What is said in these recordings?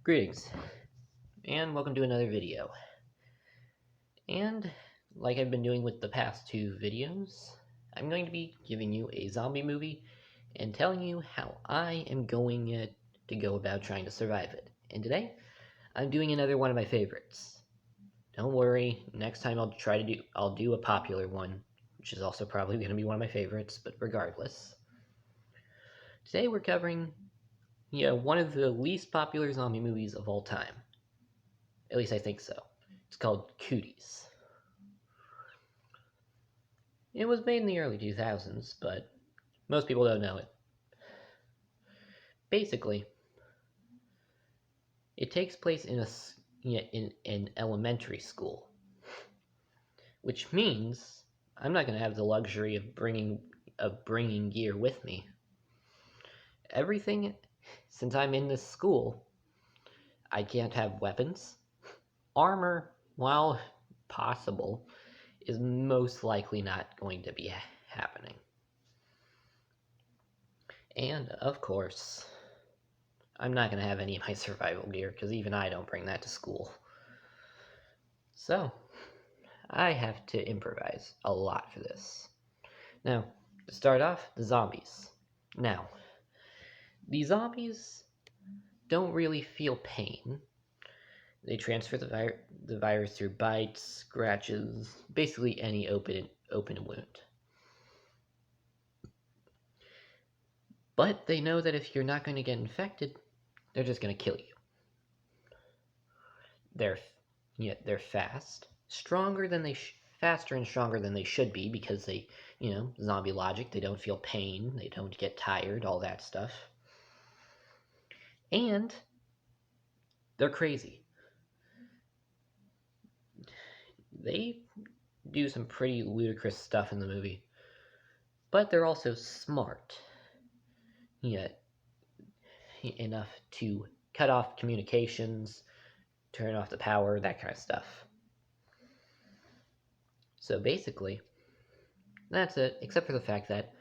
Greetings, and welcome to another video. And like I've been doing with the past two videos, I'm going to be giving you a zombie movie and telling you how I am going to go about trying to survive it. And today, I'm doing another one of my favorites. Don't worry, next time I'll do a popular one, which is also probably going to be one of my favorites, but regardless. Today we're covering, one of the least popular zombie movies of all time. At least I think so. It's called Cooties. It was made in the early 2000s, but most people don't know it. Basically, it takes place in an elementary school, which means I'm not going to have the luxury of bringing gear with me. Everything, since I'm in this school, I can't have weapons. Armor, while possible, is most likely not going to be happening. And, of course, I'm not going to have any of my survival gear, because even I don't bring that to school. So, I have to improvise a lot for this. Now, to start off, the zombies. Now, the zombies don't really feel pain. They transfer the virus through bites, scratches, basically any open wound. But they know that if you're not going to get infected, they're just going to kill you. They're fast, faster and stronger than they should be because they, zombie logic, they don't feel pain, they don't get tired, all that stuff. And they're crazy. They do some pretty ludicrous stuff in the movie, but they're also smart. Enough to cut off communications, turn off the power, that kind of stuff. So basically, that's it, except for the fact that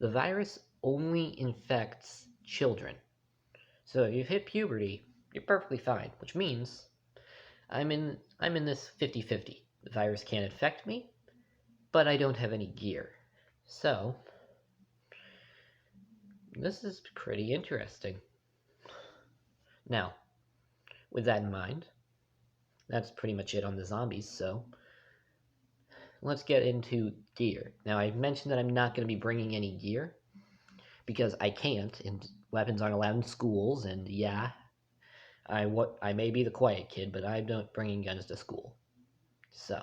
the virus only infects children. So if you've hit puberty, you're perfectly fine, which means I'm in this 50-50. The virus can't infect me, but I don't have any gear. So this is pretty interesting. Now, with that in mind, that's pretty much it on the zombies, so let's get into gear. Now, I mentioned that I'm not going to be bringing any gear, because I can't, and weapons aren't allowed in schools, and yeah, I may be the quiet kid, but I'm not bringing guns to school. So,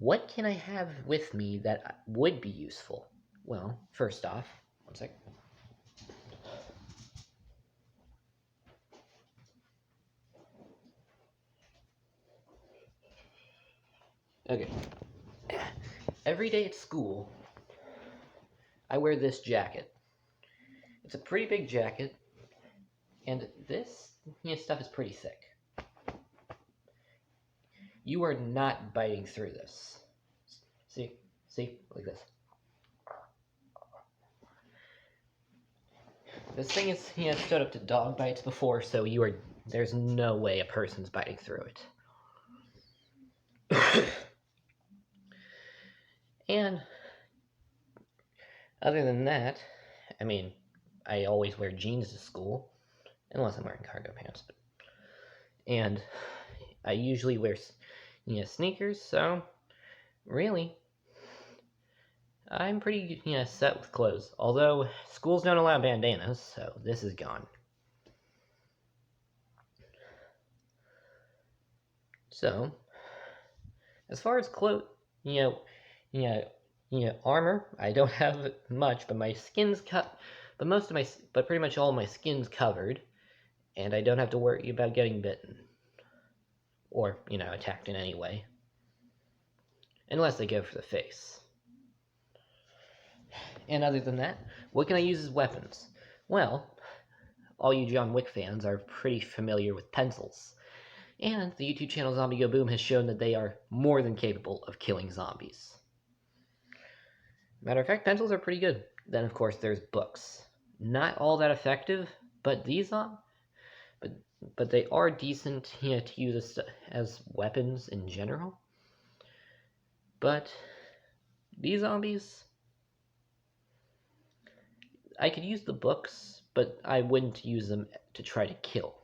what can I have with me that would be useful? Well, first off, one sec. Okay. Every day at school, I wear this jacket. It's a pretty big jacket, and this stuff is pretty thick. You are not biting through this. See, like this. This thing is stood up to dog bites before, so there's no way a person's biting through it. And other than that, I mean, I always wear jeans to school, unless I'm wearing cargo pants. And I usually wear, sneakers. So really, I'm pretty, set with clothes. Although schools don't allow bandanas, so this is gone. So, as far as armor, I don't have much, but my skin's cut. But pretty much all my skin's covered, and I don't have to worry about getting bitten, or attacked in any way, unless they go for the face. And other than that, what can I use as weapons? Well, all you John Wick fans are pretty familiar with pencils. And the YouTube channel Zombie Go Boom has shown that they are more than capable of killing zombies. Matter of fact, pencils are pretty good. Then, of course, there's books. Not all that effective, But these are, but but they are decent, yeah, to use as weapons in general. But these zombies, I could use the books, but I wouldn't use them to try to kill,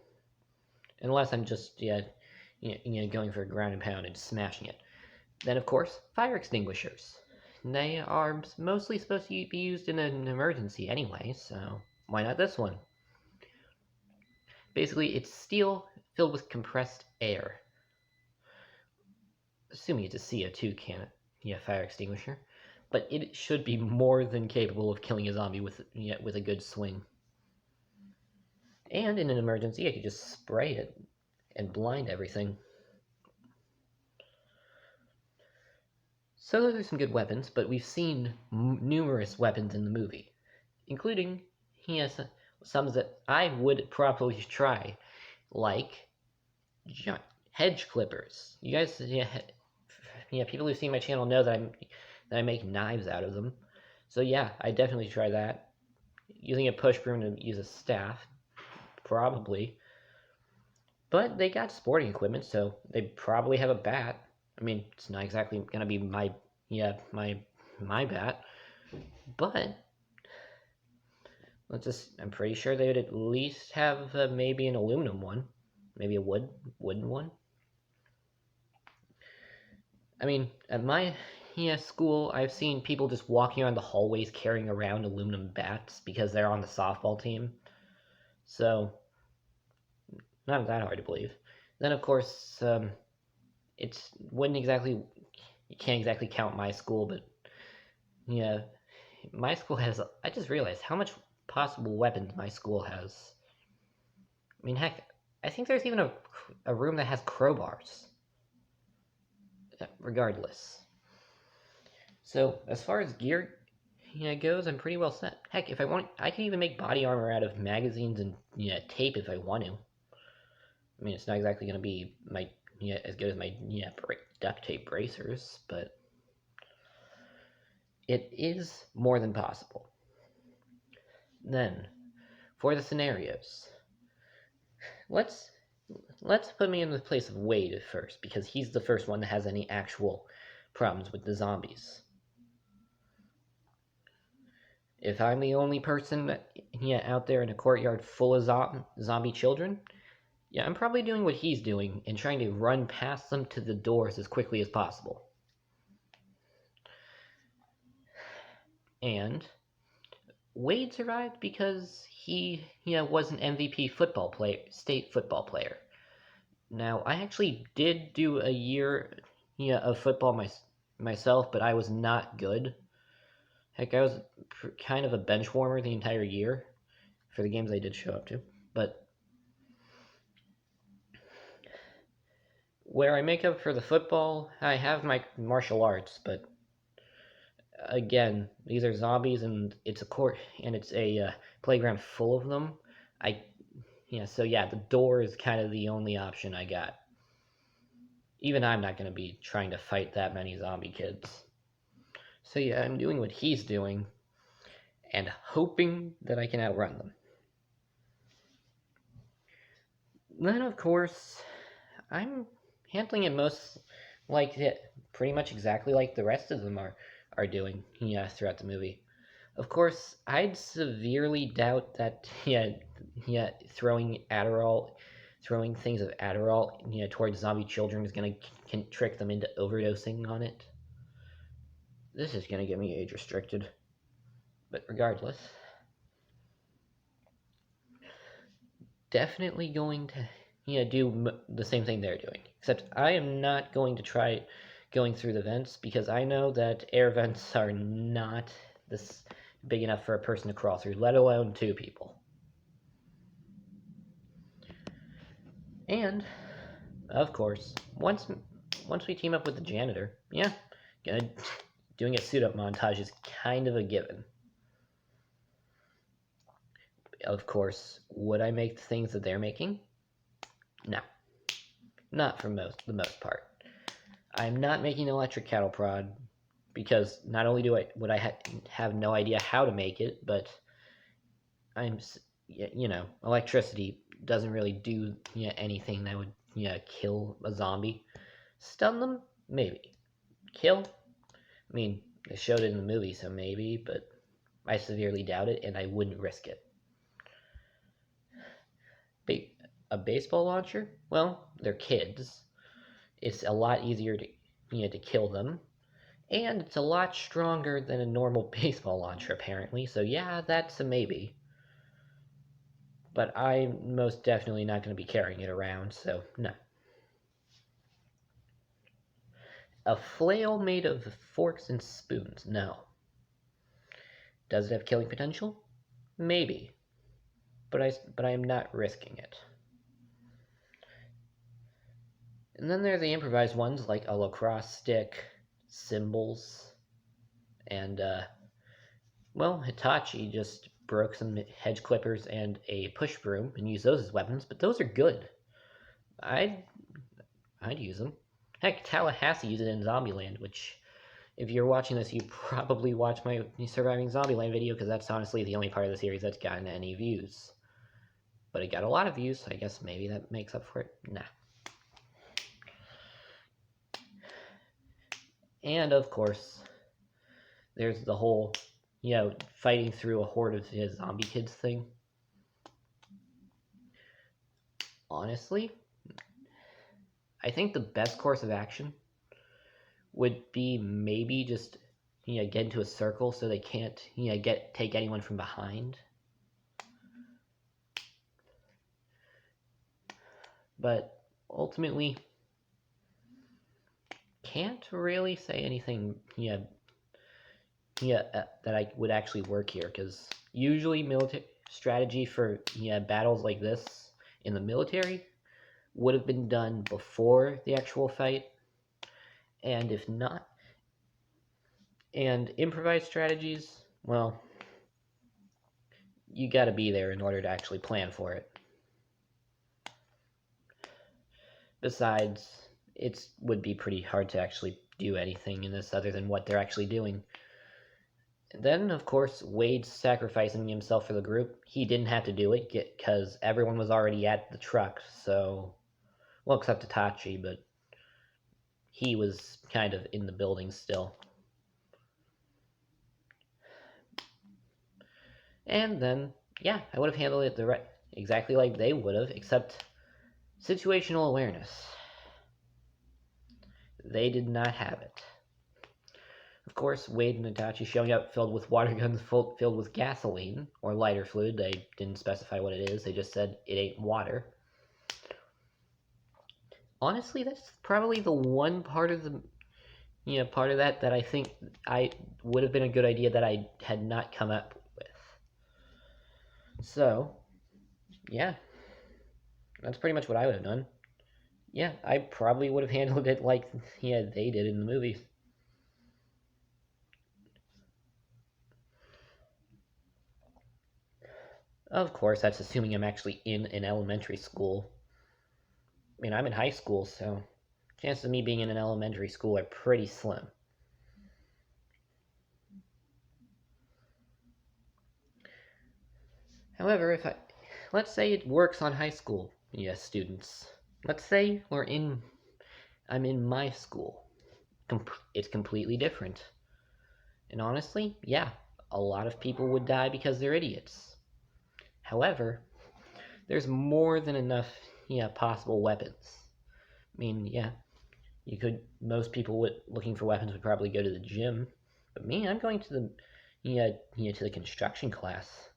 unless I'm just going for a ground and pound and smashing it. Then, of course, fire extinguishers. They are mostly supposed to be used in an emergency anyway, so why not this one? Basically, it's steel filled with compressed air. Assuming it's a CO2 can, fire extinguisher. But it should be more than capable of killing a zombie with a good swing. And in an emergency, I could just spray it and blind everything. So those are some good weapons, but we've seen numerous weapons in the movie, including some that I would probably try, like hedge clippers. You guys, people who see my channel know that I make knives out of them. So yeah, I definitely try that. Using a push broom to use a staff, probably. But they got sporting equipment, so they probably have a bat. I mean, it's not exactly gonna be my bat, but I'm pretty sure they would at least have maybe an aluminum one, maybe a wooden one. I mean, at my school, I've seen people just walking around the hallways carrying around aluminum bats because they're on the softball team. So, not that hard to believe. Then, of course, it's wouldn't exactly you can't exactly count my school, but yeah, my school has. I just realized how much possible weapons my school has. I mean, heck, I think there's even a room that has crowbars. Regardless. So as far as gear goes, I'm pretty well set. Heck, if I want, I can even make body armor out of magazines and tape if I want to. I mean, it's not exactly going to be as good as my duct tape bracers, but it is more than possible. Then, for the scenarios, let's put me in the place of Wade first, because he's the first one that has any actual problems with the zombies. If I'm the only person out there in a courtyard full of zombie children, I'm probably doing what he's doing and trying to run past them to the doors as quickly as possible. And Wade survived because he was an MVP state football player. Now, I actually did do a year of football myself, but I was not good. Heck, I was kind of a bench warmer the entire year for the games I did show up to. But where I make up for the football, I have my martial arts, but again, these are zombies and it's a court and it's a playground full of them. So the door is kind of the only option I got. Even I'm not going to be trying to fight that many zombie kids. So I'm doing what he's doing and hoping that I can outrun them. Then, of course, I'm handling it pretty much exactly like the rest of them are doing throughout the movie. Of course, I'd severely doubt that throwing things of Adderall towards zombie children is gonna trick them into overdosing on it. This is gonna get me age restricted, but regardless, definitely going to do the same thing they're doing. Except I am not going to try going through the vents because I know that air vents are not this big enough for a person to crawl through, let alone two people. And of course, once we team up with the janitor, doing a suit up montage is kind of a given. Of course, would I make the things that they're making? No, not for the most part. I'm not making electric cattle prod because not only would I have no idea how to make it, but electricity doesn't really do anything that would kill a zombie. Stun them, maybe. Kill? I mean, they showed it in the movie, so maybe, but I severely doubt it, and I wouldn't risk it. A baseball launcher? Well, they're kids. It's a lot easier to kill them, and it's a lot stronger than a normal baseball launcher, apparently. So yeah, that's a maybe. But I'm most definitely not going to be carrying it around, so no. A flail made of forks and spoons? No. Does it have killing potential? Maybe. But I am not risking it. And then there are the improvised ones like a lacrosse stick, cymbals, and well, Hitachi just broke some hedge clippers and a push broom and used those as weapons, but those are good. I'd use them. Heck, Tallahassee used it in Zombieland, which, if you're watching this, you probably watched my Surviving Zombieland video, because that's honestly the only part of the series that's gotten any views. But it got a lot of views, so I guess maybe that makes up for it. Nah. And, of course, there's the whole, fighting through a horde of zombie kids thing. Honestly, I think the best course of action would be maybe just get into a circle so they can't take anyone from behind. But ultimately, can't really say anything that I would actually work here, because usually military strategy for battles like this in the military would have been done before the actual fight, and if not, and improvised strategies, well, you gotta be there in order to actually plan for it. Besides, it would be pretty hard to actually do anything in this other than what they're actually doing. Then, of course, Wade's sacrificing himself for the group. He didn't have to do it because everyone was already at the truck, so... Well, except Itachi, but he was kind of in the building still. And then, yeah, I would have handled it exactly like they would have, except situational awareness. They did not have it. Of course, Wade and Itachi showing up filled with water guns filled with gasoline, or lighter fluid. They didn't specify what it is, they just said it ain't water. Honestly, that's probably the one part of that I think I would have been a good idea that I had not come up with. So, yeah, that's pretty much what I would have done. Yeah, I probably would have handled it like they did in the movies. Of course, that's assuming I'm actually in an elementary school. I mean, I'm in high school, so chances of me being in an elementary school are pretty slim. However, let's say it works on high school students. Let's say I'm in my school. It's completely different. And honestly, yeah, a lot of people would die because they're idiots. However, there's more than enough possible weapons. I mean, yeah, most people looking for weapons would probably go to the gym, but me, I'm going to to the construction class.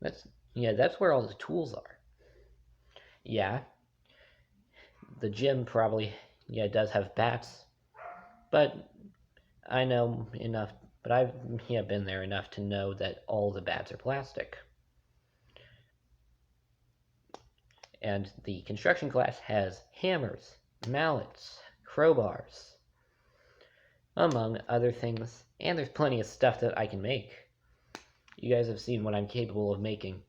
That's where all the tools are. Yeah, the gym probably does have bats, but I know enough. But I've been there enough to know that all the bats are plastic. And the construction class has hammers, mallets, crowbars, among other things. And there's plenty of stuff that I can make. You guys have seen what I'm capable of making.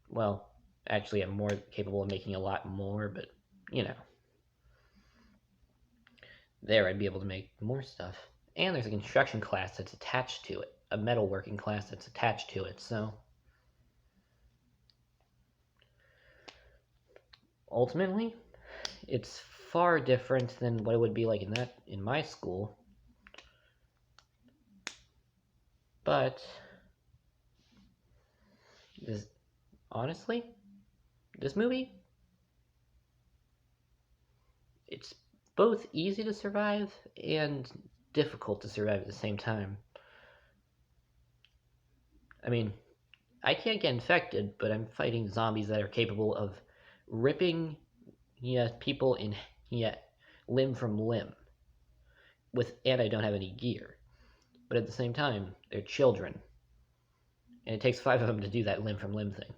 Well, actually, I'm more capable of making a lot more, but, There, I'd be able to make more stuff. And there's a construction class that's attached to it. A metalworking class that's attached to it, so... ultimately, it's far different than what it would be like in my school. But this, honestly, this movie, it's both easy to survive and difficult to survive at the same time. I mean, I can't get infected, but I'm fighting zombies that are capable of ripping people in limb from limb and I don't have any gear. But at the same time, they're children, and it takes 5 of them to do that limb from limb thing.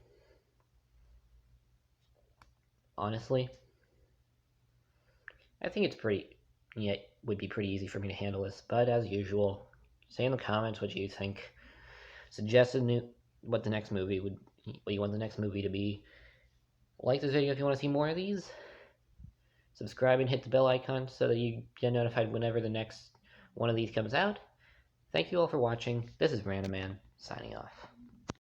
Honestly, I think it's would be pretty easy for me to handle this. But as usual, say in the comments what you think. Suggest what the next movie what you want the next movie to be. Like this video if you want to see more of these. Subscribe and hit the bell icon so that you get notified whenever the next one of these comes out. Thank you all for watching. This is Random Man, signing off.